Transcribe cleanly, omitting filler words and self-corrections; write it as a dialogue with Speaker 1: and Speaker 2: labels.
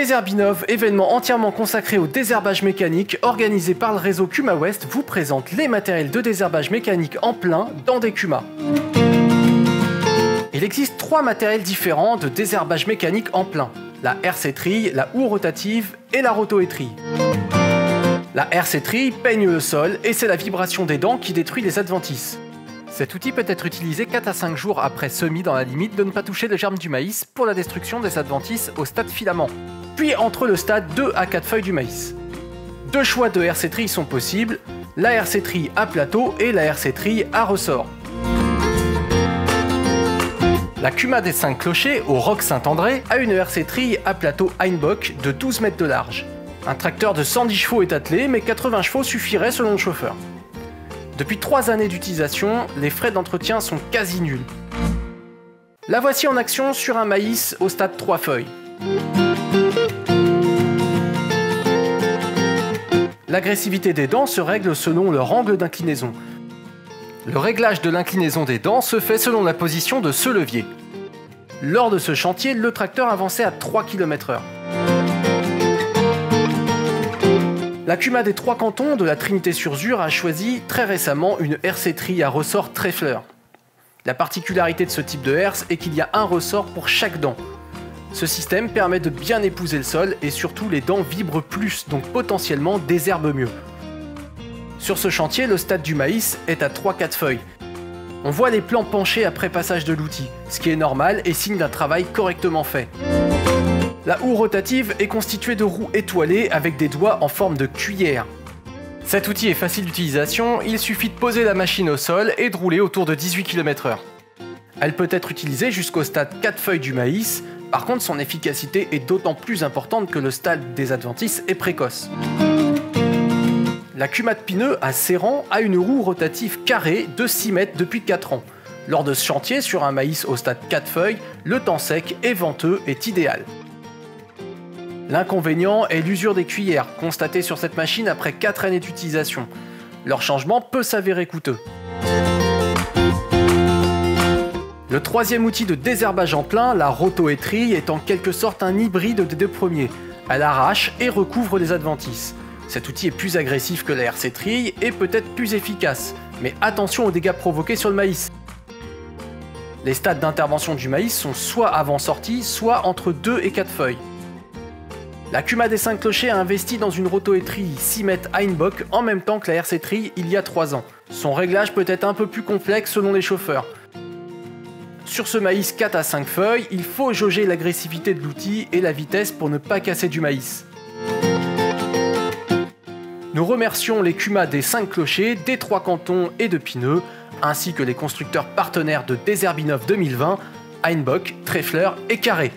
Speaker 1: Désherbinov, événement entièrement consacré au désherbage mécanique organisé par le réseau Kuma West, vous présente les matériels de désherbage mécanique en plein dans des Kuma. Il existe 3 matériels différents de désherbage mécanique en plein: la RC-trille, la houe rotative et la roto-étrille. La RC-trille peigne le sol et c'est la vibration des dents qui détruit les adventices. Cet outil peut être utilisé 4 à 5 jours après semis dans la limite de ne pas toucher les germes du maïs pour la destruction des adventices au stade filament, puis entre le stade 2 à 4 feuilles du maïs. 2 choix de RC-trille sont possibles, la RC-trille à plateau et la RC-trille à ressort. La Kuma des 5 clochers au Roc Saint-André a une RC-trille à plateau Heimbach de 12 mètres de large. Un tracteur de 110 chevaux est attelé, mais 80 chevaux suffiraient selon le chauffeur. Depuis 3 années d'utilisation, les frais d'entretien sont quasi nuls. La voici en action sur un maïs au stade 3 feuilles. L'agressivité des dents se règle selon leur angle d'inclinaison. Le réglage de l'inclinaison des dents se fait selon la position de ce levier. Lors de ce chantier, le tracteur avançait à 3 km/h. La Kuma des 3 cantons de la Trinité-sur-Zur a choisi très récemment une RC-trille à ressort Treffler. La particularité de ce type de herse est qu'il y a un ressort pour chaque dent. Ce système permet de bien épouser le sol et surtout les dents vibrent plus, donc potentiellement désherbent mieux. Sur ce chantier, le stade du maïs est à 3-4 feuilles. On voit les plants penchés après passage de l'outil, ce qui est normal et signe d'un travail correctement fait. La houe rotative est constituée de roues étoilées avec des doigts en forme de cuillère. Cet outil est facile d'utilisation, il suffit de poser la machine au sol et de rouler autour de 18 km/h. Elle peut être utilisée jusqu'au stade 4 feuilles du maïs, par contre son efficacité est d'autant plus importante que le stade des adventices est précoce. La Kuma de Pineux à Serran a une roue rotative carrée de 6 mètres depuis 4 ans. Lors de ce chantier, sur un maïs au stade 4 feuilles, le temps sec et venteux est idéal. L'inconvénient est l'usure des cuillères, constatée sur cette machine après 4 années d'utilisation. Leur changement peut s'avérer coûteux. Le 3e outil de désherbage en plein, la roto-étrille, est en quelque sorte un hybride des 2 premiers. Elle arrache et recouvre les adventices. Cet outil est plus agressif que la RC-trille et peut-être plus efficace, mais attention aux dégâts provoqués sur le maïs. Les stades d'intervention du maïs sont soit avant sortie, soit entre 2 et 4 feuilles. La Kuma des 5 clochers a investi dans une roto-étrille 6 mètres Heimbach en même temps que la RC-trille il y a 3 ans. Son réglage peut être un peu plus complexe selon les chauffeurs. Sur ce maïs 4 à 5 feuilles, il faut jauger l'agressivité de l'outil et la vitesse pour ne pas casser du maïs. Nous remercions les Kuma des 5 clochers, des 3 cantons et de Pineux, ainsi que les constructeurs partenaires de Désherbinov 2020, Heimbach, Treffler et Carré.